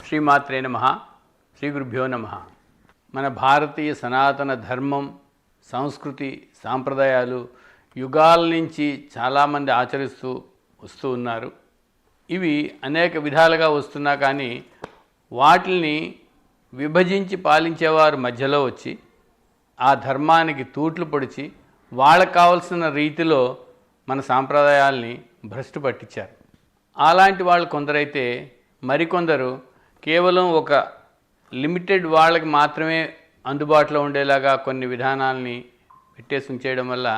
శ్రీమాత్రే నమః. శ్రీ గురుభ్యో నమః. మన భారతీయ సనాతన ధర్మం, సంస్కృతి, సాంప్రదాయాలు యుగాల నుంచి చాలామంది ఆచరిస్తూ వస్తూ ఉన్నారు. ఇవి అనేక విధాలుగా వస్తున్నా కానీ వాటిని విభజించి పాలించేవారు మధ్యలో వచ్చి ఆ ధర్మానికి తూట్లు పొడిచి వాళ్ళకు కావలసిన రీతిలో మన సాంప్రదాయాల్ని భ్రష్టు పట్టించారు. అలాంటి వాళ్ళు కొందరైతే మరికొందరు కేవలం ఒక లిమిటెడ్ వాళ్ళకి మాత్రమే అందుబాటులో ఉండేలాగా కొన్ని విధానాలని పెట్టేసి ఉంచేయడం వల్ల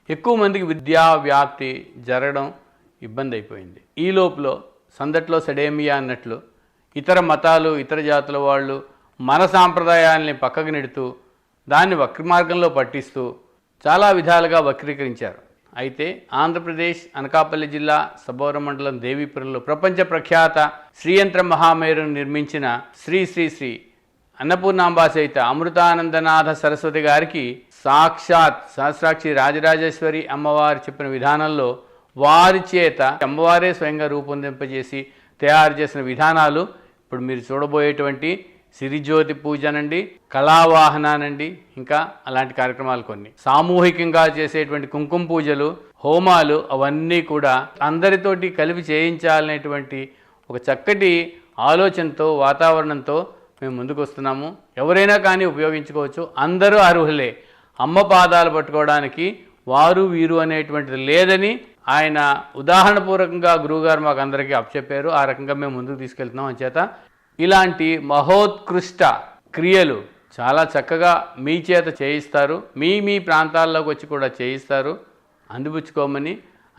ఎక్కువ మందికి విద్యా వ్యాప్తి జరగడం ఇబ్బంది అయిపోయింది. ఈ లోపల సందట్లో సడేమియా అన్నట్లు ఇతర మతాలు, ఇతర జాతుల వాళ్ళు మన సాంప్రదాయాల్ని పక్కకు నెడుతూ దాన్ని వక్రమార్గంలో పట్టిస్తూ చాలా విధాలుగా వక్రీకరించారు. అయితే ఆంధ్రప్రదేశ్ అనకాపల్లి జిల్లా సబోర మండలం దేవీపురంలో ప్రపంచ ప్రఖ్యాత శ్రీయంత్ర మహామేరును నిర్మించిన శ్రీ శ్రీ శ్రీ అన్నపూర్ణాంబ సహిత అమృతానందనాథ సరస్వతి గారికి సాక్షాత్ సహస్రాక్షి రాజరాజేశ్వరి అమ్మవారు చెప్పిన విధానంలో వారి చేత అమ్మవారే స్వయంగా రూపొందింపజేసి తయారు చేసిన విధానాలు ఇప్పుడు మీరు చూడబోయేటువంటి సిరిజ్యోతి పూజనండి, కళావాహనానండి, ఇంకా అలాంటి కార్యక్రమాలు కొన్ని సామూహికంగా చేసేటువంటి కుంకుమ పూజలు, హోమాలు అవన్నీ కూడా అందరితోటి కలిపి చేయించాలనేటువంటి ఒక చక్కటి ఆలోచనతో, వాతావరణంతో మేము ముందుకు వస్తున్నాము. ఎవరైనా కానీ ఉపయోగించుకోవచ్చు, అందరూ అర్హులే. అమ్మ పాదాలు పట్టుకోవడానికి వారు వీరు అనేటువంటిది లేదని ఆయన ఉదాహరణపూర్వకంగా గురువుగారు మాకు అందరికీ అప్పచెప్పారు. ఆ రకంగా మేము ముందుకు తీసుకెళ్తున్నాం. అంచేత ఇలాంటి మహోత్కృష్ట క్రియలు చాలా చక్కగా మీ చేత చేయిస్తారు, మీ ప్రాంతాల్లోకి వచ్చి కూడా చేయిస్తారు. అందిపుచ్చుకోమని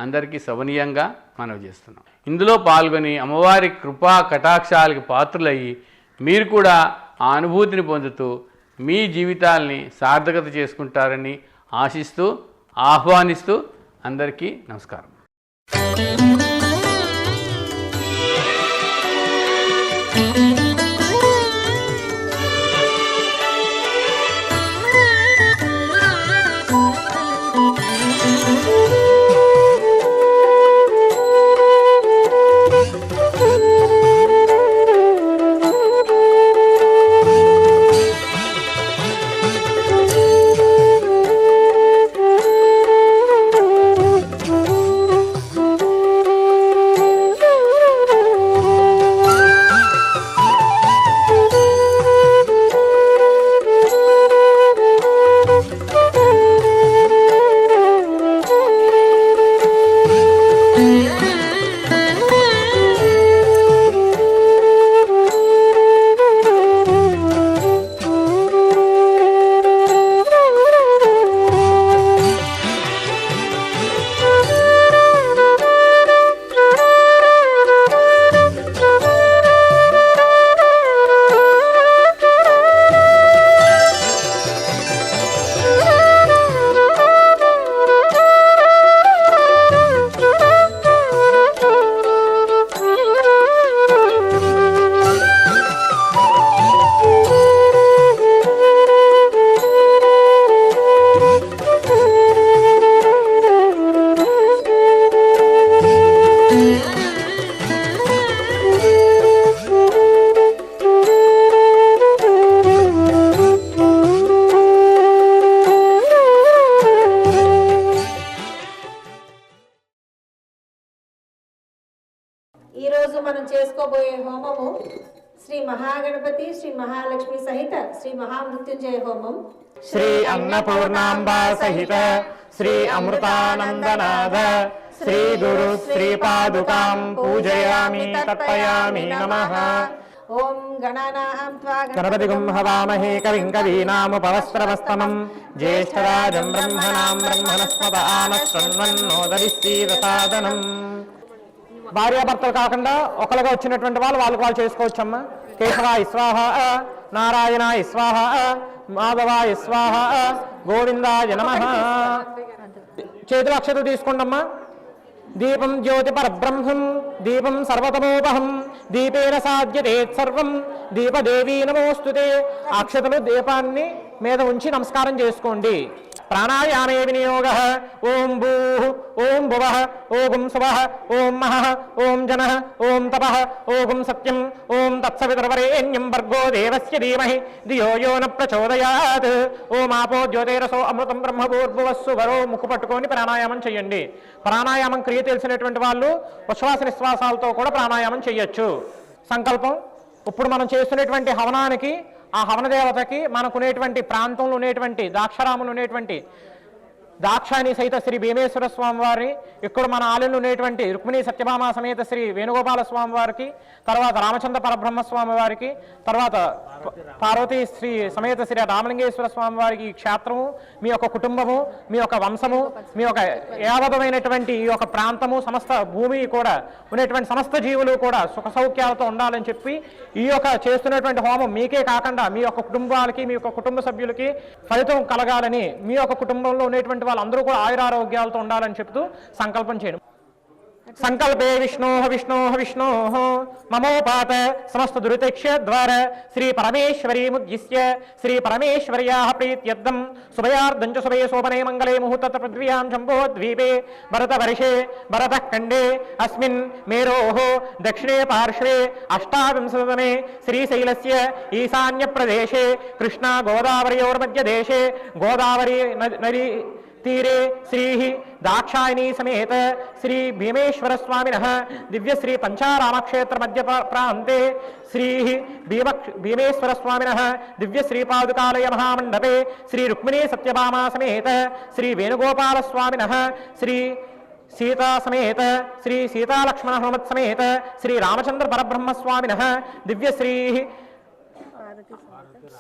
అందరికీ సవనీయంగా మనవి చేస్తున్నాం. ఇందులో పాల్గొని అమ్మవారి కృపా కటాక్షాలకి పాత్రులయ్యి మీరు కూడా ఆ అనుభూతిని పొందుతూ మీ జీవితాల్ని సార్థకత చేసుకుంటారని ఆశిస్తూ ఆహ్వానిస్తూ అందరికీ నమస్కారం. ఈరోజు మనం చేసుకోబోయే హోమము శ్రీ మహాగణపతి, శ్రీ మహాలక్ష్మి సహిత శ్రీ మహామృత్యుంజయ హోమం. శ్రీ అన్నపూర్ణాంబ సహిత శ్రీ అమృతానందనాథ శ్రీ గురు శ్రీ పాదుకాం పూజయామి తర్పయామి నమః. ఓం గణానాం త్వా గణపతిగుం హవామహే కవిం కవీనాముపవస్త్రవస్తమం జ్యేష్ఠరాజం బ్రహ్మణాం బ్రహ్మణస్పత ఆనశృణ్వన్నోదరిశ్రీరసాదనం. భార్యాభర్తలు కాకుండా ఒకరుగా వచ్చినటువంటి వాళ్ళు చేసుకోవచ్చమ్మా. కేశవాయ స్వాహ, నారాయణాయ స్వాహ, మాధవాయ స్వాహ, గోవిందాయ నమః. చేతుల అక్షతలు తీసుకోండమ్మా. దీపం జ్యోతి పరబ్రహ్మం దీపం సర్వతమోపహం దీపేన సాధ్యతే సర్వం దీపదేవీ నమోస్తుతే. అక్షతలు దీపాన్ని మీద ఉంచి నమస్కారం చేసుకోండి. ప్రాణాయామే వినియోగ. ఓం భూః ఓం భువః ఓం శువః ఓం మహః ఓం జనః ఓం తపః ఓం సత్యం ఓం తత్సవితుర్వరేణ్యం భర్గో దేవస్య ధీమహి ధియో యో న ప్రచోదయాత్. ఓం ఆపో జ్యోతిరసో అమృతం బ్రహ్మభూర్భువస్సు వరో. ముక్కు పట్టుకొని ప్రాణాయామం చేయండి. ప్రాణాయామం క్రియ తెలిసినటువంటి వాళ్ళు ఉచ్ఛ్వాస నిశ్వాసాలతో కూడా ప్రాణాయామం చేయొచ్చు. సంకల్పం. ఇప్పుడు మనం చేస్తున్నటువంటి హవనానికి, ఆ హవన దేవతకి మనకునేటువంటి ప్రాంతంలో ఉండేటువంటి దాక్షారాములు ఉండేటువంటి దాక్షాయణి సహిత శ్రీ భీమేశ్వర స్వామి వారిని, ఇక్కడ మన ఆలయంలో ఉండేటువంటి రుక్మిణీ సత్యభామ సమేత శ్రీ వేణుగోపాల స్వామి వారికి, తర్వాత రామచంద్ర పరబ్రహ్మ స్వామి వారికి, తర్వాత పార్వతీ శ్రీ సమేత శ్రీ రామలింగేశ్వర స్వామి వారికి ఈ క్షేత్రము, మీ యొక్క కుటుంబము, మీ యొక్క వంశము, మీ యొక్క యావతమైనటువంటి ఈ యొక్క ప్రాంతము, సమస్త భూమి కూడా ఉన్నటువంటి సమస్త జీవులు కూడా సుఖ సౌఖ్యాలతో ఉండాలని చెప్పి ఈ యొక్క చేస్తున్నటువంటి హోమం మీకే కాకుండా మీ యొక్క కుటుంబాలకి, మీ యొక్క కుటుంబ సభ్యులకి ఫలితం కలగాలని, మీ యొక్క కుటుంబంలో ఉండేటువంటి వాళ్ళందరూ కూడా ఆయురారోగ్యాలతో ఉండాలని చెప్తూ సంకల్పం చేయడం. సంకల్పే విష్ణోః విష్ణోః విష్ణోః మమోపాత సమస్త దురితక్ష ద్వార శ్రీ పరమేశ్వరీ ముద్దిశ్య శ్రీ పరమేశ్వర్యాః ప్రీత్యర్థం శుభయార్ధం చ శుభే శోభనే మంగళే ముహూర్త పృథ్వ్యాం శంభో ద్వీపే భరతవర్షే భరతః ఖండే అస్మిన్ మేరోః దక్షిణే పార్శ్వే అష్టావింశతమే శ్రీశైలస్య ఈశాన్య ప్రదేశే కృష్ణా గోదావర్యోర్మధ్య దేశే గోదావరి నదీ తీరే శ్రీ దాక్షాయణీ సమేత శ్రీ భీమేశ్వర స్వామినః దివ్య శ్రీ పంచారామక్షేత్ర మధ్య ప్రాంతే శ్రీ భీమేశ్వర స్వామినః దివ్య శ్రీపాదుకాలయ మహామండపే శ్రీ రుక్మిణీ సత్యభామా సమేత శ్రీ వేణుగోపాల స్వామినః శ్రీ సీతా సమేత శ్రీ సీతాలక్ష్మణ హనుమత్ సమేత శ్రీ రామచంద్ర పరబ్రహ్మ స్వామినః దివ్య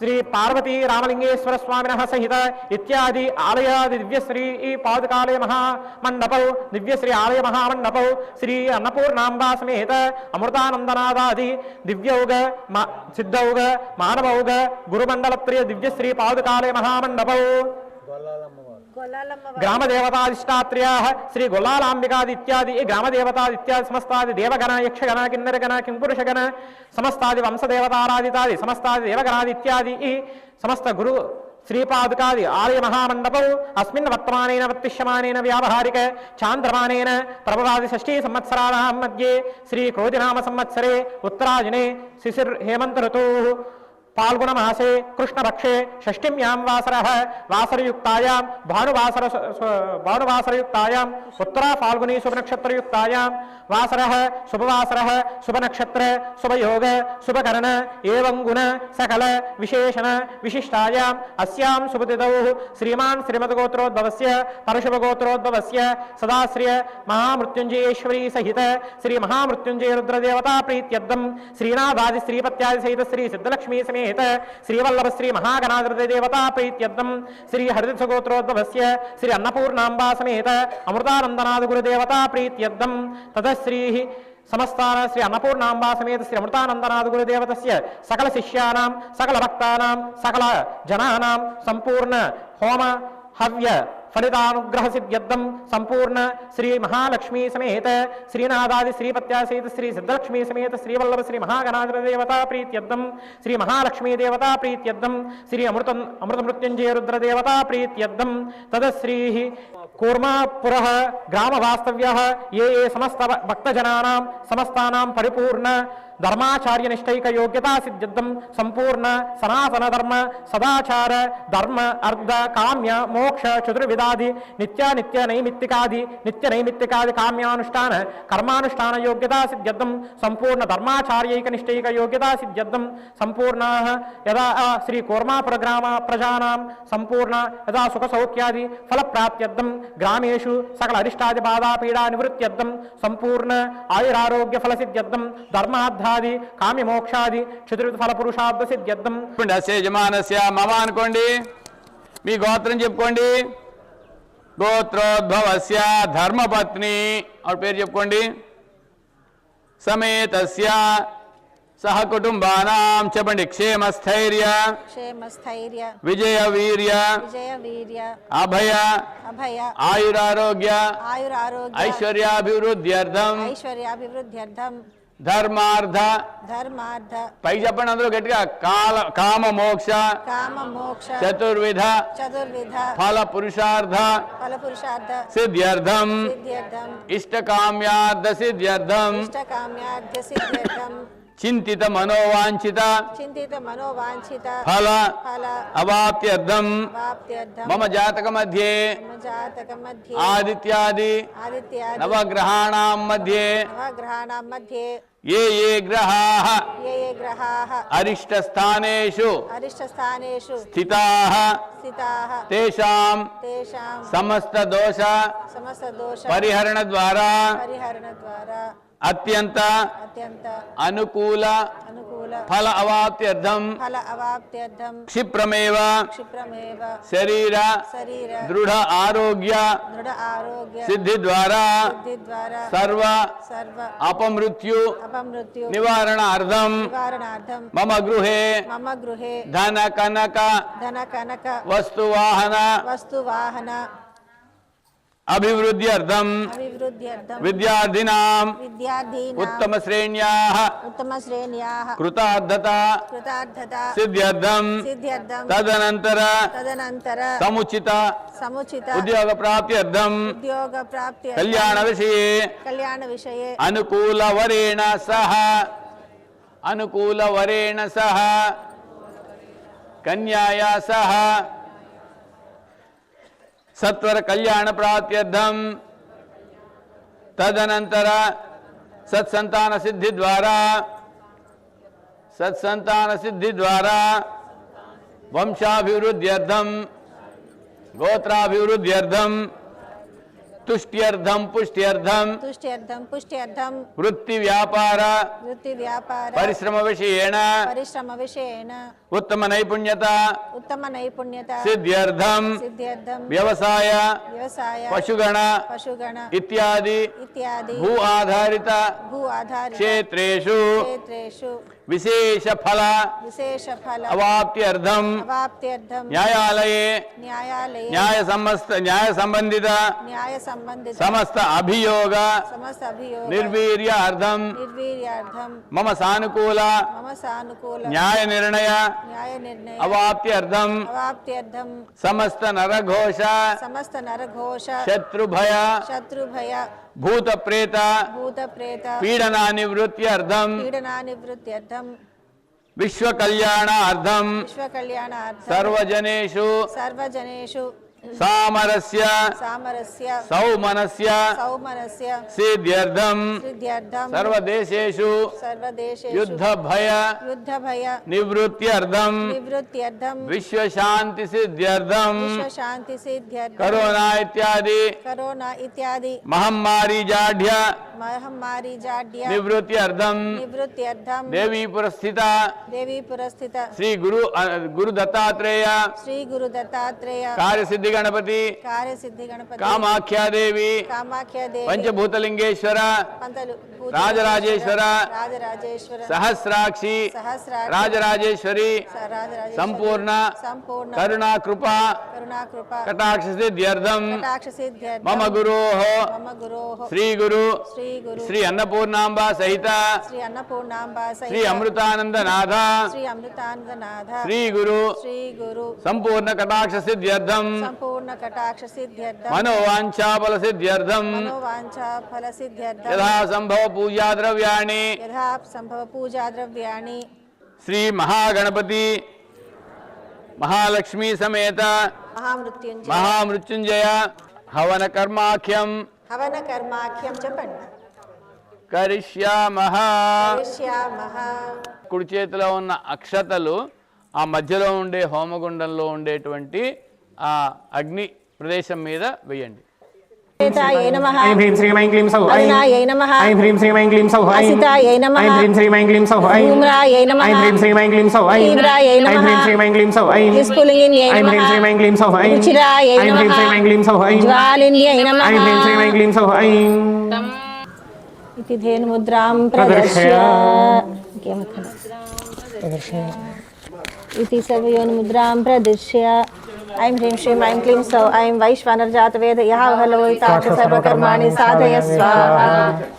శ్రీ పార్వతీ రామలింగేశ్వర స్వామినః సహిత ఇత్యాది ఆలయాది దివ్యశ్రీ పాదుకాలయ మహామండపౌ దివ్యశ్రీ ఆలయ మహామండపౌ శ్రీ అన్నపూర్ణాంబా సమేత అమృతానందనాదాది దివ్యౌగ సిద్ధౌగ మానవౌగ గురుమండలత్రయ దివ్యశ్రీ పాదుకాలయ మహామండపౌ గ్రామదేవతాధిష్టాత్ర్యాः శ్రీ గొల్లాలాంబికాది ఇత్యాది గ్రామదేవతాది ఇత్యాది సమస్తాది దేవగణ యక్షగణ కిన్నరగణ కింపురుషగణ సమస్తాది వంశదేవతారాదితాది సమస్తాది దేవగణాది ఇత్యాది ఈ సమస్త గురు శ్రీపాదుకాది ఆలయ మహామండపౌ అస్మిన్ వర్తమానేన వర్తిష్యమానేన వ్యావహారిక చాంద్రమానేన ప్రభవాది షష్ఠీ సంవత్సరాణాం మధ్యే శ్రీ క్రోధినామ సంవత్సరే ఉత్తరాయణే శిశిర్ హేమంత ఋతుః फाल्गुन मासे कृष्णपक्षे षष्ठीम्यां वासरः वासरयुक्तायां भानुवासरयुक्तायां उत्तरा फाल्गुनी शुभनक्षत्रयुक्तायां वासरः शुभवासरः शुभनक्षत्र शुभयोग शुभकरण एवं गुण सकल विशेषण विशिष्टायां अस्यां शुभतिथौ श्रीमान् श्रीमद्गोत्रोद्भवस्य परशुभगोत्रोद्भवस्य सदाश्रिय महामृत्युंजयेश्वरी सहित श्री महामृत्युंजय रुद्रदेवता प्रीत्यर्थं श्रीनाथादि श्रीपत्यादि सहित श्री सिद्धलक्ष्मी समेत श्रीवल्लभ श्री महागणाधिपति देवता प्रीत्यर्थं श्री हरिदसगोत्रोद्भवस्य श्री अन्नपूर्णांबा समेत अमृतानंदनाथ गुरुदेवता प्रीत्यर्थं ततश्री समस्तान श्री अन्नपूर्णांबा समेत श्री अमृतानंदनाथ गुरुदेवतस्य सकल शिष्यानां सकल भक्तानां सकल जनानां संपूर्ण होम हव्य फलितानुग्रह सिद्ध्यर्थं संपूर्ण श्री महालक्ष्मी समेत श्रीनाथादि श्रीपत्या सहित श्री सिद्धलक्ष्मी समेत श्रीवल्लभ श्री महागणाधिपति देवता प्रीत्यर्थं श्री महालक्ष्मी देवता प्रीत्यर्थं श्री अमृतमृत्युंजय रुद्र देवता प्रीत्यर्थं तदश्री कूर्मापुरः ग्राम वास्तव्यः ये समस्त भक्तजनानां समस्तानां परिपूर्ण धर्माचार्य निष्ठैक योग्यता सिद्ध्यर्थं संपूर्ण सनातन धर्म सदाचार धर्म अर्ध काम्य मोक्ष चतुर्विधादि नित्य नैमित्तिकादि काम्यानुष्ठान कर्मानुष्ठान योग्यता सिद्ध्यर्थं संपूर्ण धर्माचार्यैक निष्ठैक योग्यता सिद्ध्यर्थं संपूर्णाः यदा श्री कूर्मापुर ग्राम प्रजानां संपूर्ण यदा सुख सौख्यादि फल प्राप्त्यर्थं ग्रामेषु सकल अरिष्टादि बाधा पीडा निवृत्त्यर्थं संपूर्ण आयुरारोग्य फल सिद्ध्यर्थं धर्माद्ध కామ్య మోక్షాది చతుర్విధ ఫల పురుషార్థ సిద్ధ్యర్థం. యజమానస్య మమ అనుకోండి, మీ గోత్రం చెప్పుకోండి. గోత్రోద్భవస్య ధర్మపత్ని ఆవిడ పేరు చెప్పుకోండి. సమేతస్య సహ కుటుంబానాం చెప్పండి. క్షేమస్థైర్య విజయ వీర్య అభయ ఆయురారోగ్య ఐశ్వర్యాభివృద్ధ్యర్థం ధర్మార్థ ధర్మార్థ పై చెప్పండి అందరూ గట్టిగా కామ మోక్ష కామ మోక్ష చతుర్విధ చతుర్విధ ఫల పురుషార్థ ఫల పురుషార్థ సిద్ధ్యర్థం సిద్ధ్యర్థం ఇష్టకామ్యార్థ సిద్ధ్యర్థం ఇష్టకామ్యార్థ సిద్ధ్యర్థం చింతిత మనోవాంఛిత చింతిత మనోవాంఛిత ఫల ఫల అవాప్త్యర్థం వాప్త్యర్థం మమ జాతక మధ్యే మమ జాతక మధ్యే ఆదిత్యాది ఆదిత్యాది నవగ్రహాణాం మధ్యే నవగ్రహాణాం మధ్యే ఏ ఏ గ్రహాః ఏ ఏ గ్రహాः అరిష్టస్థానేషు అరిష్టస్థానేషు స్థితాః స్థితాः తేషాం తేషాం సమస్త దోష సమస్త దోష పరిహరణ ద్వారా పరిహరణ ద్వారా అత్యంత అత్యంత అనుకూల అనుకూల ఫల అవాప్త్యర్థం ఫల అవాప్త్యర్థం క్షిప్రమేవ క్షిప్రమేవ శరీర శరీర దృఢ ఆరోగ్య దృఢ ఆరోగ్య సిద్ధి ద్వారా సిద్ధి ద్వారా సర్వ సర్వ అపమృత్యు అపమృత్యు నివారణార్థం నివారణార్థం మమ గృహే మమ గృహే ధన కనక ధన కనక వస్తువాహన వస్తువాహన అభివృద్ధ్యర్థం అభివృద్ధ్యర్థం విద్యార్థినాం విద్యార్థీనాం ఉత్తమ శ్రేణ్యాః ఉత్తమ శ్రేణ్యాः కృతార్థత కృతార్థత సిద్ధ్యర్థం సిద్ధ్యర్థం తదనంతర తదనంతర సముచిత సముచిత ఉద్యోగ ప్రాప్త్యర్థం ఉద్యోగ ప్రాప్తి కళ్యాణ విషయే కళ్యాణ విషయే అనుకూల వరేణ సహ కన్యాయా సహ సత్వర కళ్యాణ ప్రాప్త్యర్థం తదనంతర సత్సంతాన సిద్ధి ద్వారా వంశాభివృద్ధ్యర్థం గోత్రాభివృద్ధ్యర్థం తుష్ట్యర్థం పుష్ట్యర్థం తుష్ట్యర్థం పుష్ట్యర్థం వృత్తి వ్యాపార వృత్తి వ్యాపార పరిశ్రమ విషయేణ పరిశ్రమ విషయేణ ఉత్తమ నైపుణ్యత ఉత్తమ నైపుణ్యత సిద్ధ్యర్థం సిద్ధ్యర్థం వ్యవసాయ వ్యవసాయ పశుగణ పశుగణ ఇత్యాది ఇత్యాది భూ ఆధారిత భూ ఆధారిత క్షేత్రేషు క్షేత్రేషు విశేష ఫల విశేష ఫల అవాప్త్యర్థం అవాప్త్యర్థం న్యాయాలయే న్యాయాలయ న్యాయ సంబంధిత న్యాయ సంబంధిత సమస్త అభియోగ సమస్త అభియోగ నిర్వీర్యార్థం నిర్వీర్యార్థం మమ సానుకూల మమ సానుకూల న్యాయ నిర్ణయ న్యాయ నిర్ణయ అవాప్త్యర్థం అవాప్త్యర్థం సమస్త నరఘోష సమస్త నరఘోష శత్రుభయ శత్రుభయ భూత ప్రేత భూత ప్రేత పీడనానివృత్త్యర్థం పీడనానివృత్త్యర్థం విశ్వ కళ్యాణార్థం విశ్వ కళ్యాణార్థం సర్వజనేషు సర్వజనేషు సామరస్య సామరస్య సౌమనస్య సౌమనస్య సిద్ధ్యర్థం సిద్ధ్యర్థం సర్వదేశేషు సర్వదేశేషు యుద్ధ భయ యుద్ధ భయ నివృత్త్యర్థం నివృత్త్యర్థం విశ్వశాంతి సిద్ధ్యర్థం విశ్వ శాంతి సిద్ధ్యర్థం కరోనా ఇత్యాది కరోనా ఇత్యాది మహమ్మారి జాఢ్య మహమ్మారి జాడ్య నివృత్త్యర్థం నివృత్త్యర్థం దేవీపుర స్థిత దేవీపుర స్థిత శ్రీ గురు దత్తాత్రేయ శ్రీ గురు దత్తాత్రేయ కార్యసిద్ధి గణపతి కార్యసిద్ధి గణపతి కామాఖ్యాదేవి కామాఖ్యాదేవి పంచభూతలింగేశ్వర పంతలు రాజరాజేశ్వర రాజరాజేశ్వర సహస్రాక్షి సహస్రాక్షి రాజరాజేశ్వరి రాజరాజేశ్వరి సంపూర్ణ సంపూర్ణ కరుణాకృప కరుణాకృప కటాక్ష సిద్ధ్యర్థం కటాక్ష సిద్ధ్యర్థం మమ గురోః మమ గురోః శ్రీ గురు శ్రీ గురు శ్రీ అన్నపూర్ణాంబ సహిత శ్రీ అన్నపూర్ణాంబా సహిత శ్రీ అమృతానందనాథ శ్రీ అమృతానందనాథ శ్రీ గురు శ్రీ గురు సంపూర్ణ కటాక్ష సిద్ధ్యర్థం సంపూర్ణ కటాక్ష సిద్ధ్యర్థం మనోవాంఛాబల సిద్ధ్యర్థం మనోవాంఛా ఫల సిద్ధ్యర్థం యథా సంభవ పూజా ద్రవ్యాణి యథా సంభవ పూజా ద్రవ్యాణి శ్రీ మహాగణపతి మహాలక్ష్మీ సమేత మహామృత్యుంజయ హవన కర్మాఖ్యం హవన కర్మాఖ్యం చెప్పండి కరిష్యామః. కరిష్యామః. కుడి చేతిలో ఉన్న అక్షతలు ఆ మధ్యలో ఉండే హోమగుండంలో ఉండేటువంటి ఆ అగ్ని ప్రదేశం మీద వేయండి. ఏతాయే నమః. ఐం హ్రీం శ్రీం ఐం క్లీం సౌః. అరుణాయే నమః. ఐం హ్రీం శ్రీం ఐం క్లీం సౌః. అసితాయే నమః. ఐం హ్రీం శ్రీం ఐం క్లీం సౌః. ధూమ్రాయే నమః. ఐం హ్రీం శ్రీం ఐం క్లీం సౌః. తీవ్రాయే నమః. ఐం హ్రీం శ్రీం ఐం క్లీం సౌః. నిస్ఫులింగిన్యే ఐం హ్రీం నమః. శ్రీం ఐం క్లీం సౌః. రుచిరాయే ఐం హ్రీం నమః. శ్రీం ఐం క్లీం సౌః. జ్వాలిన్యే నమః. ఐం హ్రీం శ్రీం ఐం క్లీం సౌః. इति धेनुमुद्रां प्रदर्श्य इति सर्वयोनिमुद्रां प्रदर्श्य ऐं ह्रीं श्रीं ऐं क्लीं सौ ऐं वैश्वानरजातवेद यः हलो ताच सर्वकर्माणि साधय स्वाहा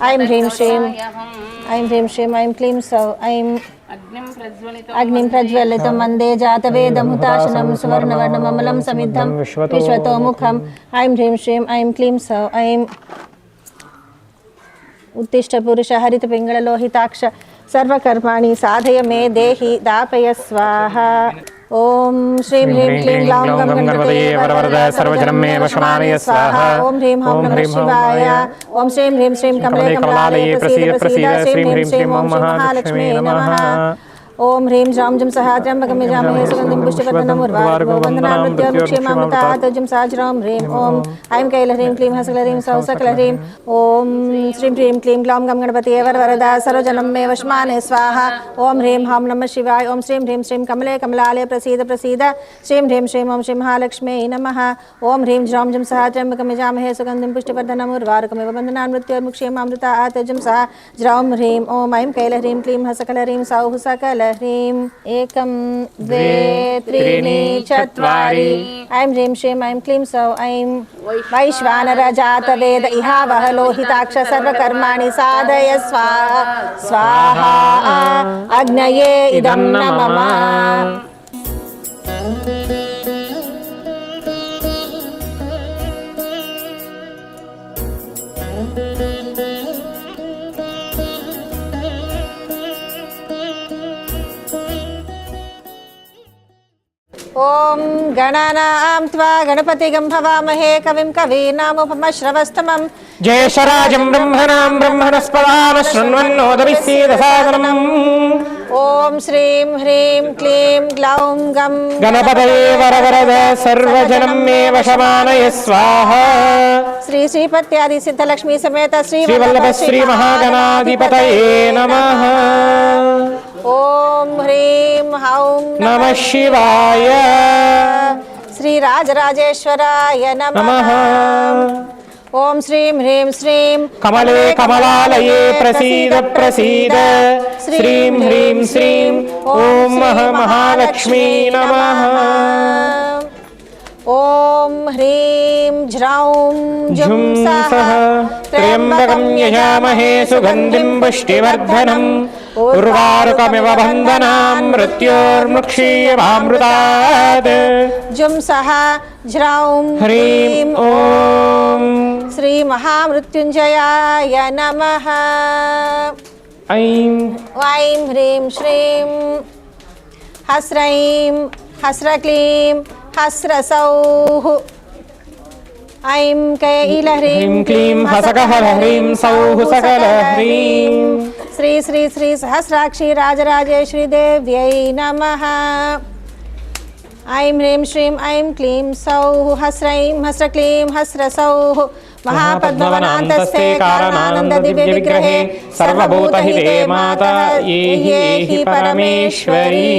ऐं ह्रीं श्रीं ఐం హ్రీం శ్రీం ఐం క్లీం సౌ ఐం అగ్నిం ప్రజ్వలితం వందే జాతవేదం హుతాశనం సువర్ణవర్ణమమలం సమిద్ధం విశ్వతోముఖం ఐం హ్రీం శ్రీం ఐం క్లీం సౌ ఐం ఉత్తిష్ట పురుష హరిత పింగళ లోహితాక్ష సర్వకర్మాణి సాధయ మే దేహి దాపయ స్వాహ. ఓం శ్రీం హ్రీం క్లీం గ్లౌం గం గణపతయే వరవరద సర్వజనం మే వశమానయ స్వాహ. ఓం హ్రీం హౌం నమః శివాయ. ఓం శ్రీం హ్రీం శ్రీం కమలే కమలాలయే ప్రసీద ప్రసీద. శ్రీం హ్రీం శ్రీం ఓం మహాలక్ష్మీ నమః. ఓం హ్రీం శ్రాం జం సహాద్రంబకం యజామహే సుగంధిం పుష్టివర్ధనం ఉర్వారుకో వందనామృత్యోముక్షేమామృతాతజం సాజ్రాం హ్రీం. ఓం ఐం కైల హ్రీం క్లీం హసకల హ్రీం సౌ సకల హ్రీం. ఓం శ్రీం హ్రీం క్లీం గ్లౌం గం గణపతయే వరవరద సర్వజనం మే వశమానయ స్వాహ. ఓం హ్రీం హౌం నమః శివాయ. ఓం శ్రీం హ్రీం శ్రీం కమలే కమలాలయ ప్రసీద ప్రసీద. శ్రీం హ్రీం శ్రీం ఓం శ్రీ మహాలక్ష్మీ నమః. ఓం హ్రీం శ్రాం జం సహాద్రంబకం యజామహే సుగంధిం పుష్టివర్ధనం ఉర్వారుకమివ వందనామృత్యోముక్షేమామృతాతజం సాజ్రాం హ్రీం. ఓం ఐం కైల హ్రీం క్లీం హసకల హ్రీం సౌ సకల హ్రీం. ఏకం ద్వే త్రీణి చత్వారి. ఐం హ్రీం శ్రీం ఐం క్లీం సౌ ఐం వైశ్వానర జాత వేద ఇహావహ లోహితాక్ష సర్వకర్మాణి సాధయ స్వాహ. స్వాహా అగ్నయే ఇదం నమః. ఓం గణానాం త్వా గణపతిగం భవామహే కవిం కవీనాముపమశ్రవస్తమం జయశరాజం బ్రహ్మణాం బ్రహ్మణస్పదాన శృణ్వన్నోదవిశ్చేదసాదనం. ఓం శ్రీం హ్రీం క్లీం గ్లౌం గం గణపతయే వరవరద సర్వజనం మే వశమానయ స్వాహ. శ్రీ శ్రీపత్యాది సిద్ధలక్ష్మీ సమేత శ్రీ శ్రీవల్లభ శ్రీ మహాగణాధిపతయే నమః. ఓం హ్రీం హౌం నమః శివాయ. శ్రీ రాజరాజేశ్వరాయ నమః. ఓం శ్రీం హ్రీం శ్రీం కమలే కమలాలయే ప్రసీద ప్రసీద. శ్రీం హ్రీం శ్రీం ఓం మహాలక్ష్మీ నమః. ఓం హ్రీం ఝ్రౌం జుం సః త్ర్యంబకం యజామహే సుగంధిం పుష్టివర్ధనం ఉర్వారుకమివ బంధనాం మృత్యోర్ముక్షీయమామృతాత్. జుం సః ఝ్రౌం హ్రీం ఓం శ్రీ మహామృత్యుంజయాయ నమః. ఐం ఐం హ్రీం శ్రీం హస్రైం హస్రక్లీం హస్రసౌః. ఐం కైల హ్రీం క్లీం హసకహ హ్రీం సౌః సకల హ్రీం. శ్రీ శ్రీ శ్రీ సహస్రాక్షి రాజరాజేశ్వరి దేవ్యై నమః. ఐం హ్రీం శ్రీం ఐం క్లీం సౌః హస్రైం హస్రక్లీం హస్రసౌః. మహాపద్మవనాంతస్థే కారణానంద దివ్య విగ్రహే సర్వభూతహితే మాతా ఏహి పరమేశ్వరి.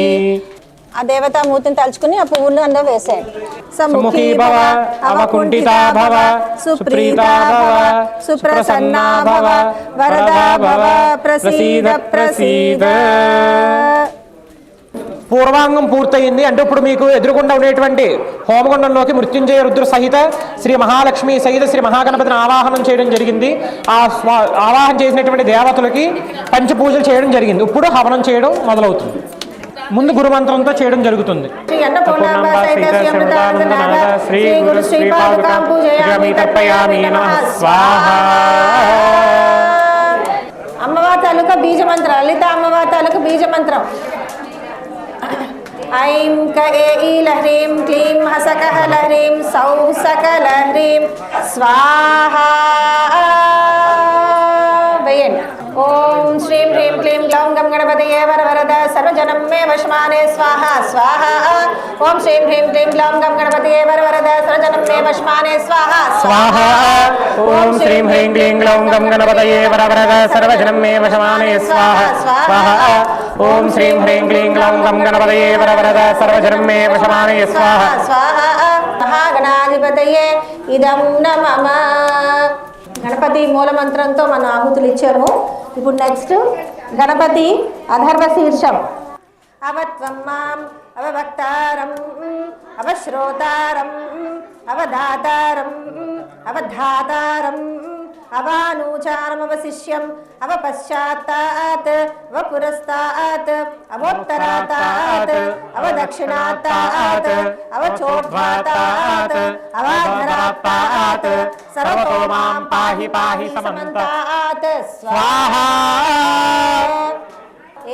ఆ దేవతా మూర్తిని తలుచుకుని ఆ పువ్వులు అందులో వేసేయండి. సముఖీ భవ అవకుంఠితా భవ సుప్రీతా భవ సుప్రసన్నా భవ వరదా భవ ప్రసీద ప్రసీద. పూర్వాంగం పూర్తయింది. అంటే ఇప్పుడు మీకు ఎదురుకుండా ఉండేటువంటి హోమగుండంలోకి మృత్యుంజయ రుద్ర సహిత శ్రీ మహాలక్ష్మి సహిత శ్రీ మహాగణపతిని ఆవాహనం చేయడం జరిగింది. ఆ ఆవాహన చేసినటువంటి దేవతలకి పంచపూజలు చేయడం జరిగింది. ఇప్పుడు హవనం చేయడం మొదలవుతుంది. ముందు గురుమంత్రంతో చేయడం జరుగుతుంది. అమ్మవారి తాలూకా బీజ మంత్రం, లలిత అమ్మవారి తాలూకా బీజ మంత్రం. ఐం కైల హ్రీం క్లీం హసకహల హ్రీం సౌ సకల హ్రీం స్వాహా. వేయండి. ఓం శ్రీం హ్రీం క్లీం గ్లౌం గం గణపతయే వరవరద సర్వజనం మే వశమానే స్వాహ. స్వాహ. ఓం శ్రీం హ్రీం క్లీం గ్లౌం గం గణపతయే వరవరద సర్వజనం మే వశమానే స్వాహ. స్వాహ. ఓం శ్రీం హ్రీం క్లీం గ్లౌం గం గణపతయే వరవరద సర్వజనం మే వశమానే స్వాహ. స్వాహ. ఓం శ్రీం హ్రీం క్లీం గ్లౌం గం గణపతయే వరవరద సర్వజనం మే వశమానే స్వాహ. స్వాహ. మహాగణాధిపతయే ఇదం నమః. గణపతి మూల మంత్రంతో మనం ఆహుతులు ఇచ్చాము. ఇప్పుడు నెక్స్ట్ గణపతి అధర్వ శీర్షం. అవత్వం మాం అవభక్తారం అవశ్రోతారం అవధాతారం అవధాతారం अवानूचानमवशिष्यम् अवपश्चात्तात् अवपुरस्तात् अवोत्तरात् अवदक्षिणात् अवचोद्धात् अवाधरात् सर्वतो मां पाहि पाहि समन्तात् स्वाहा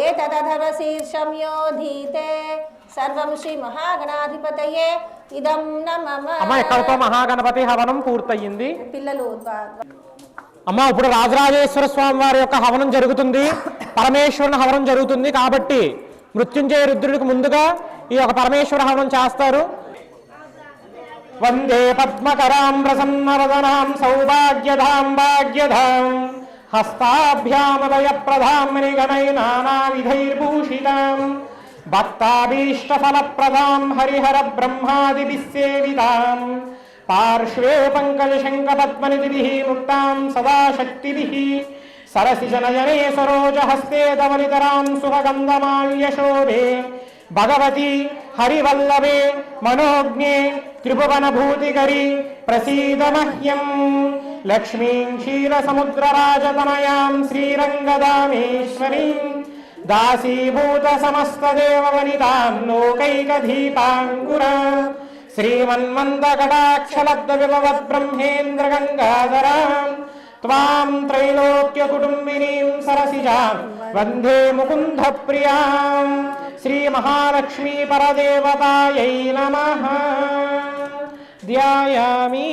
एतदधरशीर्षं योधीते सर्वं श्री महागणाधिपतये इदं न मम అమ్మ ఎక్కడితో మహాగణపతి హవనం పూర్తయింది. పిల్లలు అమ్మ ఇప్పుడు రాజరాజేశ్వర స్వామి వారి యొక్క హవనం జరుగుతుంది, పరమేశ్వరుని హవనం జరుగుతుంది. కాబట్టి మృత్యుంజయ రుద్రుడికి ముందుగా ఈ యొక్క పరమేశ్వర హవనం చేస్తారు. వందే పద్మకరాం ప్రసన్నవదనాం సౌభాగ్యధాం భాగ్యధాం హస్తాభ్యామభయ ప్రధాం మణిగణై నానావిధైర్భూషితాం భక్తాభీష్టఫలప్రదాం హరిహర బ్రహ్మాదిభిస్సేవితాం పార్శ్వే పంకజశంఖపద్మనిధిభిః ముక్తాం సదా శక్తిభిః సరసిజనయనే సరోజహస్తే ధవనితరాం సుభగంధమాల్యశోభే భగవతి హరివల్లభే మనోజ్ఞే త్రిభువనభూతికరి ప్రసీద మహ్యం లక్ష్మీం క్షీరసముద్రరాజతనయాం శ్రీరంగదామేశ్వరీం దాసీభూత సమస్తదేవవనితాం లోకైకధీపాంకురా శ్రీమన్మందకటాక్షలబ్ధవిభవద్బ్రహ్మేంద్రగంగాధరాం త్వాం త్రైలోక్యకుటుంబినీం సరసిజాం వందే ముకుందప్రియాం శ్రీమహాలక్ష్మీ పరదేవతాయై నమః ధ్యాయామి.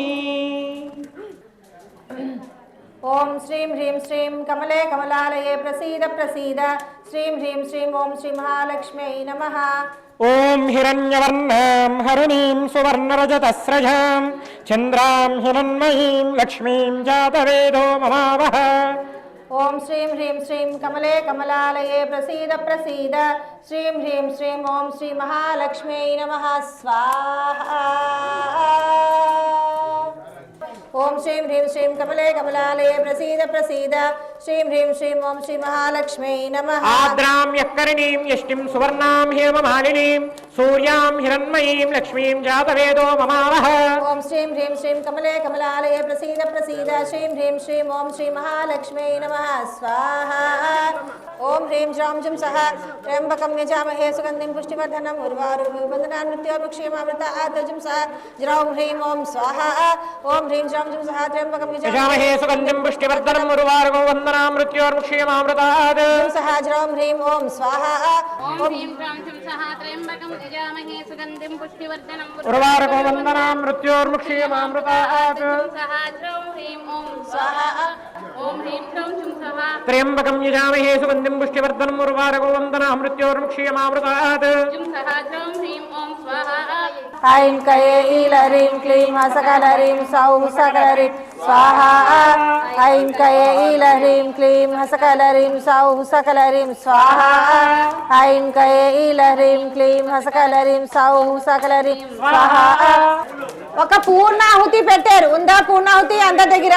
ఓం శ్రీం హ్రీం శ్రీం కమలే కమలాలయే ప్రసీద ప్రసీద శ్రీం హ్రీం శ్రీం ఓం శ్రీ మహాలక్ష్మ్యై నమః. ఓం హిరణ్యవర్ణాం హరుణీం సువర్ణరజతస్రజాం చంద్రాం హిరణ్మయీం లక్ష్మీం జాతవేదో మమావహ. ఓం శ్రీం హ్రీం శ్రీం కమలే కమలాలయే ప్రసీద ప్రసీద శ్రీం హ్రీం శ్రీం ఓం శ్రీ మహాలక్ష్మ్యై నమః. స్వాహా. ఓం శ్రీం హ్రీం శ్రీం కమలే కమలాలయే ప్రసీద ప్రసీద శ్రీం హ్రీం శ్రీం ఓం శ్రీ మహాలక్ష్మ్యై నమః. ఆద్రాం యక్కరిణీం యష్టిం సువర్ణాం హేమమాలినీం సూర్యాం హిరణ్మయీం లక్ష్మీం జాతవేదో మమావహ. ఓం శ్రీం హ్రీం శ్రీం కమలే కమలాలయే ప్రసీద ప్రసీద శ్రీం హ్రీం శ్రీం ఓం శ్రీ మహాలక్ష్మ్యై నమః. స్వాహా. ఓం హ్రీం శ్రాం జం సహ త్ర్యంబకం యజామహే సుగంధిం పుష్టివర్ధనం ఉర్వారుర్మివ బంధనాన్ మృత్యోర్ముక్షేమామృతాత్ జం సహ జ్రౌం హ్రీం ఓం స్వాహా. ఓం హ్రీం శ్రాం జం సహ త్ర్యంబకం యజామహే సుగంధిం పుష్టివర్ధనం ఉర్వారుకో వందనాం మృత్యోర్ముక్షేమామృతాత్ జం సహ జ్రౌం హ్రీం ఓం స్వాహా. ఓం హ్రీం శ్రాం జం సహ త్ర్యంబకం యజామహే సుగంధిం పుష్టివర్ధనం ఉర్వారుకో వందనాం మృత్యోర్ముక్షేమామృతాత్ సహ జ్రౌం హ్రీం ఓం స్వాహా. ఓం హ్రీం శ్రాం జం సహ త్ర్యంబకం యజామహే సుగంధిం పుష్టివర్ధనం ఉర్వారుకో వందనాం మృత్యోర్ముక్షేమామృతాత్ సహ జ్రౌం హ్రీం ఓం స్వాహా. ఐం కయే ఈలరీం క్లీం హసకలరీం సౌ సకలరీం స్వాహా. ఐం కయే ఈలరీం క్లీం హసకలరీం సౌ సకలరీం స్వాహా. ఐం కయే ఈలరీం క్లీం హసకలరీం సౌ సకలరీం స్వాహా. ఒక పూర్ణాహుతి పెట్టారు. ఉందా పూర్ణాహుతి అంత దగ్గర?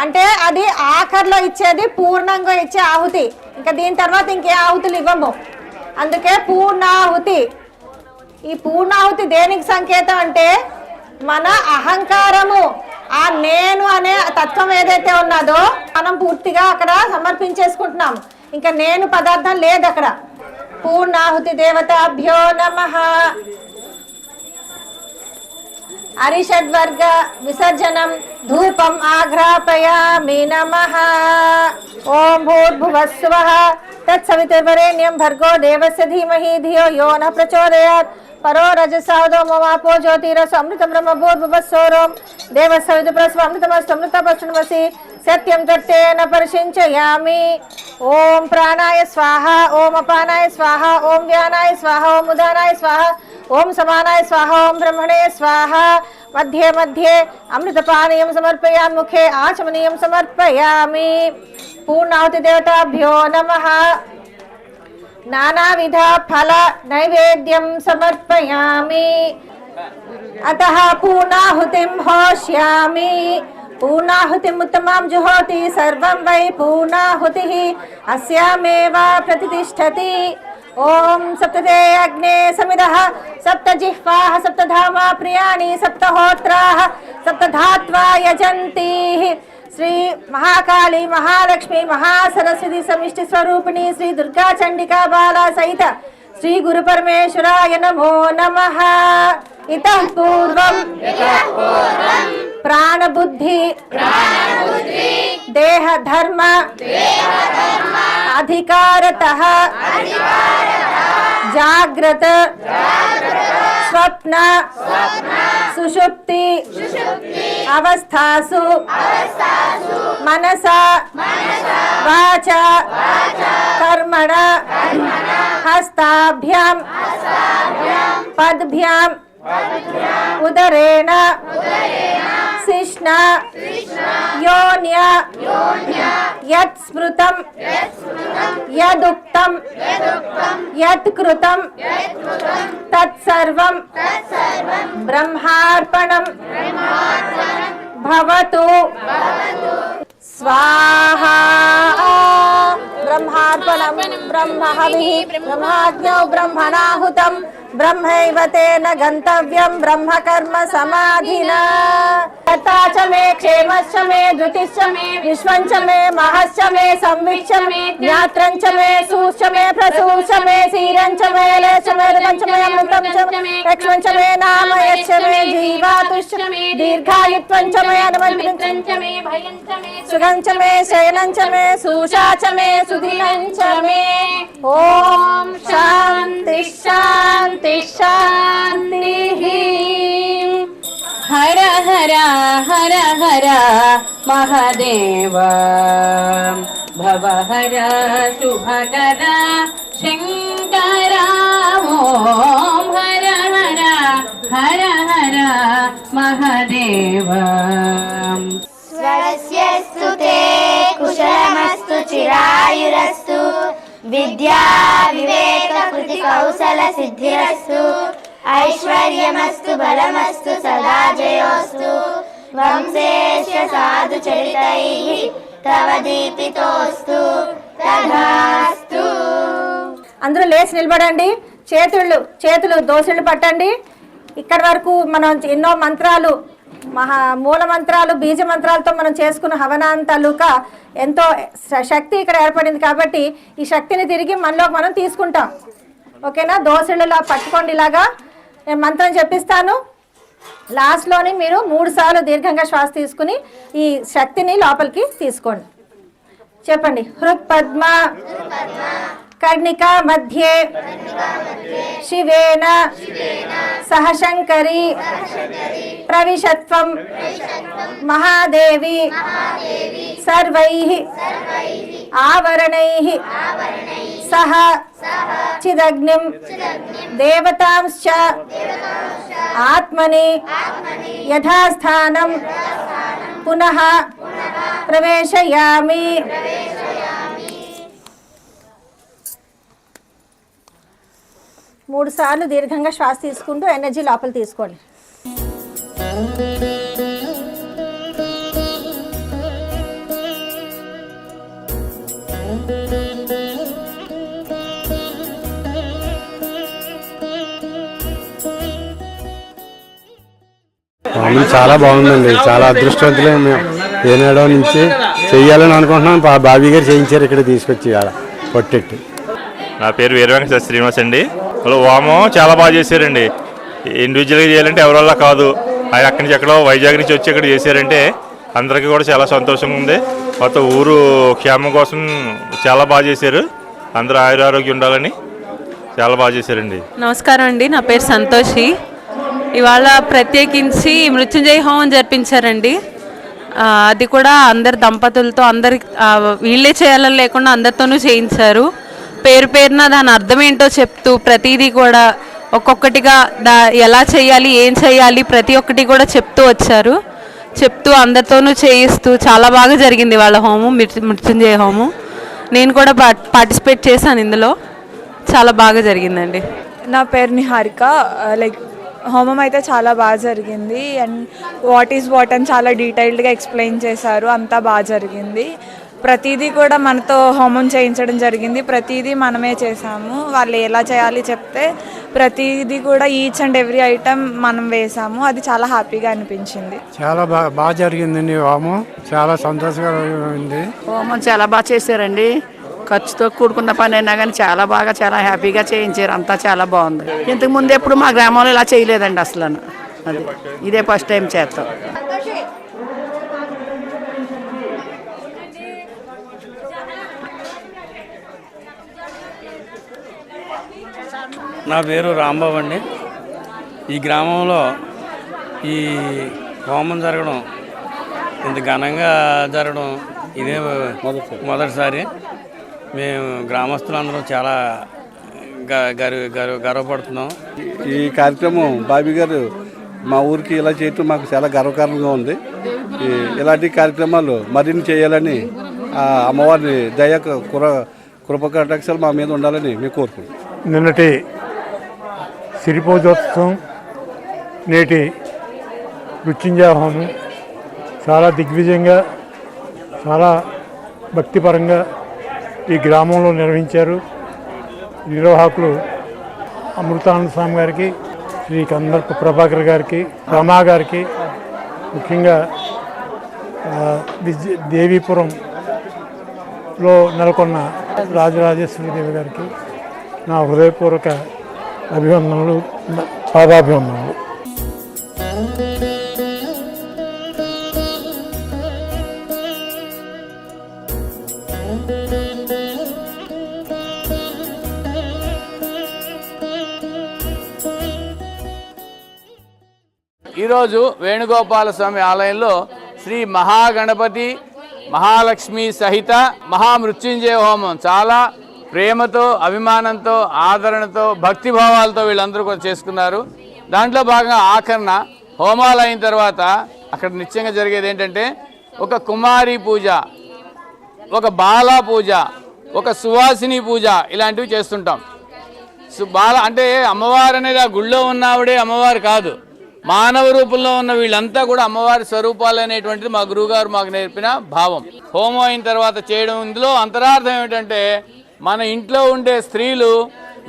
అంటే అది ఆఖర్లో ఇచ్చేది పూర్ణంగా ఇచ్చే ఆహుతి. ఇంకా దీని తర్వాత ఇంకే ఆహుతులు ఇవ్వము. అందుకే పూర్ణాహుతి. ఈ పూర్ణాహుతి దేనికి సంకేతం అంటే మన అహంకారము, ఆ నేను అనే తత్వం ఏదైతే ఉన్నదో మనం పూర్తిగా అక్కడ సమర్పించేసుకుంటున్నాం. ఇంకా నేను పదార్థం లేదు అక్కడ. పూర్ణాహుతి దేవతాభ్యో నమః. అరిషడ్వర్గ విసర్జనం ధూపం ఆఘ్రాపయామి నమః. ఓం భూర్భువస్సువః తత్సవితుర్వరేణ్యం భర్గో దేవస్య ధీమహి ధియో యో నః ప్రచోదయాత్. పరో రజసాదో మమాపో జ్యోతిరస్ అమృతం బ్రహ్మ భూర్భువస్సోరోం దేవస్సవితుప్రస్వ అమృతమస్తమృతపశ్చిమసి సత్యం తట్టేన పరిశించయామి. ఓం ప్రాణాయ స్వాహ. ఓం అపానాయ స్వాహ. ఓం వ్యానాయ స్వాహ. ఓం ఉదానాయ స్వాహ. ఓం సమానాయ స్వాహ. ఓం బ్రహ్మణే స్వాహ. మధ్యే మధ్యే అమృతపానీయం సమర్పయామి. ముఖే ఆచమనీయం సమర్పయామి. పూర్ణాహుతి దేవతాభ్యో నమః. నానావిధ ఫల నైవేద్యం సమర్పయామి. అతః పూర్ణాహుతిం హోష్యామి. పూర్ణాహుతిం ఉత్తమాం జుహోతి సర్వం వై పూర్ణాహుతిః అస్యామేవ ప్రతిష్ఠతి. ఓం సప్తతే అగ్నే సమిదః సప్తజిహ్వాః సప్తధామా ప్రియాణి సప్తహోత్రాః సప్తధాత్వా యజంతి శ్రీ మహాకాళి మహాలక్ష్మి మహాసరస్వతి సమిష్టి స్వరూపిణి శ్రీ దుర్గా చండికా బాలా సహిత శ్రీ గురు పరమేశ్వరాయ నమో నమః. ఇతః పూర్వం ప్రాణబుద్ధి దేహ ధర్మ అధికారతః జాగ్రత్త స్వప్న సుషుప్తి అవస్థాసు మనసా వాచ కర్మణ హస్తాభ్యాం పద్భ్యాం ఉదరేణ శిష్ణ యోన్య యత్ స్మృతం యదుక్తం యత్ కృతం తత్సర్వం బ్రహ్మార్పణం భవతు స్వాహా. బ్రహ్మార్పణం బ్రహ్మహవిః బ్రహ్మాజ్ఞో బ్రహ్మణాహుతం బ్రహ్మైవ తేన గంతవ్యం బ్రహ్మకర్మ సమాధినా. కర్తా చ మే క్షేమశ్చ మే ధృతిశ్చ మే విశ్వంచ మే మహశ్చ మే సంవిశ్చ మే జ్ఞాత్రం చ మే సూశ్చ మే ప్రసూశ్చ మే శీరం చ మే లేశ మే రుదం చ మే అమృతం చ మే లక్ష్మణ్ చ మే నామ యశ్చ మే జీవాతుశ్చ మే దీర్ఘాయుత్వం చ మే అనుమంత్రం చ మే భయం చ మే సుగం చ మే శయనం చ మే సూషా చ మే సుధినం చ మే. ఓం శాంతి శాంతి శాంతి. హర హర హర హర మహాదేవ భవహర శుభకర శంకర. ఓం హర హర హర హర మహాదేవ. స్వస్యస్తు తే కుశలమస్తు చిరాయురస్తు విద్యా వివేక కృతి కౌశల సిద్ధిరస్తు ఐశ్వర్యమస్తు బలమస్తు సదా జయోస్తు వంశేష సాధు చరితైః తవ దీపితోస్తు తథాస్తు. అందరూ లేచి నిలబడండి. చేతులు దోసెళ్ళు పట్టండి. ఇక్కడి వరకు మనం ఎన్నో మంత్రాలు మూల మంత్రాలు బీజ మంత్రాలతో మనం చేసుకున్న హవనాన్ తాలూకా ఎంతో శక్తి ఇక్కడ ఏర్పడింది కాబట్టి ఈ శక్తిని తిరిగి మనలోకి మనం తీసుకుంటాం. ఓకేనా? దోసెళ్ళులా పట్టుకోండి. ఇలాగా నేను మంత్రం చెప్పిస్తాను. లాస్ట్లోని మీరు 3 సార్లు దీర్ఘంగా శ్వాస తీసుకుని ఈ శక్తిని లోపలికి తీసుకోండి. చెప్పండి. హృత్పద్మ కర్ణికా మధ్యే శివేన సహ శంకరి ప్రవిశత్వం మహాదేవి సర్వైః ఆవరణైః సహ చిదగ్నిం దేవతాంశ్చ ఆత్మని యథాస్థానం పునః ప్రవేశయామి. మూడు సార్లు దీర్ఘంగా శ్వాస తీసుకుంటూ ఎనర్జీ లోపల తీసుకోండి. చాలా బాగుందండి. చాలా అదృష్టవంతులే మేము. ఏనాడో నుంచి చెయ్యాలని అనుకుంటున్నాం. బాబీ గారు చేయించారు ఇక్కడ తీసుకొచ్చి పొట్టెట్టి. నా పేరు వీరవెంకట శ్రీనివాస్ అండి. హోమం చాలా బాగా చేశారండి. ఇండివిజువల్గా చేయాలంటే ఎవరివల్ల కాదు. ఆయన అక్కడి నుంచి ఎక్కడో వైజాగ్ నుంచి వచ్చి ఇక్కడ చేశారంటే అందరికీ కూడా చాలా సంతోషంగా ఉంది. మొత్తం ఊరు క్షేమం కోసం చాలా బాగా చేశారు. అందరూ ఆయురారోగ్యం ఉండాలని చాలా బాగా చేశారండి. నమస్కారం అండి. నా పేరు సంతోషి. ఇవాళ ప్రత్యేకించి మృత్యుంజయ హోమం జరిపించారండి. అది కూడా అందరి దంపతులతో వీళ్ళే చేయాలని లేకుండా అందరితోనూ చేయించారు. పేరు పేరున దాని అర్థం ఏంటో చెప్తూ ప్రతిదీ కూడా ఒక్కొక్కటిగా ఎలా చేయాలి ఏం చేయాలి ప్రతి ఒక్కటి కూడా చెప్తూ వచ్చారు. చెప్తూ అందరితోనూ చేయిస్తూ చాలా బాగా జరిగింది వాళ్ళ హోమం, మృత్యుంజయ హోమం. నేను కూడా పార్టిసిపేట్ చేశాను ఇందులో. చాలా బాగా జరిగిందండి. నా పేరు నిహారిక. హోమం అయితే చాలా బాగా జరిగింది. అండ్ వాట్ ఈజ్ వాట్ అని చాలా డీటెయిల్డ్గా ఎక్స్ప్లెయిన్ చేశారు. అంతా బాగా జరిగింది. ప్రతిదీ కూడా మనతో హోమం చేయించడం జరిగింది. ప్రతిదీ మనమే చేసాము. వాళ్ళు ఎలా చేయాలి చెప్తే ప్రతిదీ కూడా ఈచ్ అండ్ ఎవ్రీ ఐటమ్ మనం వేసాము. అది చాలా హ్యాపీగా అనిపించింది. చాలా బాగా జరిగిందండి హోమం. చాలా సంతోషకరంగా ఉంది. హోమం చాలా బాగా చేశారండి. ఖర్చుతో కూడుకున్న పని అయినా కానీ చాలా బాగా చాలా హ్యాపీగా చేయించారు. అంతా చాలా బాగుంది. ఇంతకు ముందు ఎప్పుడు మా గ్రామంలో ఇలా చేయలేదండి అసలు. అది ఇదే ఫస్ట్ టైం చేస్తాం. నా పేరు రాంబాబు అండి. ఈ గ్రామంలో ఈ హోమం జరగడం, ఇంత ఘనంగా జరగడం ఇదే మొదటిసారి. మేము గ్రామస్తులందరం చాలా గర్వపడుతున్నాం. ఈ కార్యక్రమం బాబీ గారు మా ఊరికి ఇలా చేయటం మాకు చాలా గర్వకారణంగా ఉంది. ఇలాంటి కార్యక్రమాలు మరిన్ని చేయాలని అమ్మవారిని దయ కృప కటాక్షాలు మా మీద ఉండాలని మేము కోరుకుంటున్నాం. నిన్నటి సిరిపూజోత్సవం, నేటి మృత్యుంజయ హోమం చాలా దిగ్విజయంగా, చాలా భక్తిపరంగా ఈ గ్రామంలో నిర్వహించారు. నిర్వాహకులు అమృతానంద స్వామి గారికి, శ్రీ కందర్ప ప్రభాకర్ గారికి, రమా గారికి, ముఖ్యంగా దేవీపురంలో నెలకొన్న రాజరాజేశ్వరి దేవి గారికి నా హృదయపూర్వక అభివందనలు, పాదాభివందనలు. ఈరోజు వేణుగోపాల స్వామి ఆలయంలో శ్రీ మహాగణపతి మహాలక్ష్మి సహిత మహామృత్యుంజయ హోమం చాలా ప్రేమతో, అభిమానంతో, ఆదరణతో, భక్తిభావాలతో వీళ్ళందరూ కూడా చేసుకున్నారు. దాంట్లో భాగంగా ఆఖరణ హోమాలు అయిన తర్వాత అక్కడ నిత్యంగా జరిగేది ఏంటంటే ఒక కుమారి పూజ, ఒక బాలా పూజ, ఒక సువాసిని పూజ ఇలాంటివి చేస్తుంటాం. బాల అంటే అమ్మవారు అనేది ఆ గుళ్ళో ఉన్నవాడే అమ్మవారు కాదు, మానవ రూపంలో ఉన్న వీళ్ళంతా కూడా అమ్మవారి స్వరూపాలు అనేటువంటిది మా గురువుగారు మాకు నేర్పిన భావం. హోమం అయిన తర్వాత చేయడం, ఇందులో అంతరార్థం ఏమిటంటే మన ఇంట్లో ఉండే స్త్రీలు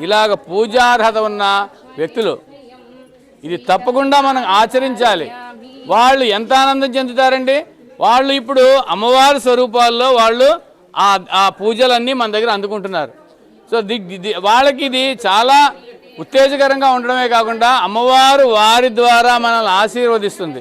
ఇలాగ పూజార్హత ఉన్న వ్యక్తులు, ఇది తప్పకుండా మనం ఆచరించాలి. వాళ్ళు ఎంత ఆనందం చెందుతారండి. వాళ్ళు ఇప్పుడు అమ్మవారి స్వరూపాల్లో వాళ్ళు ఆ పూజలన్నీ మన దగ్గర అందుకుంటున్నారు. సో వాళ్ళకి ఇది చాలా ఉత్తేజకరంగా ఉండడమే కాకుండా అమ్మవారు వారి ద్వారా మనల్ని ఆశీర్వదిస్తుంది.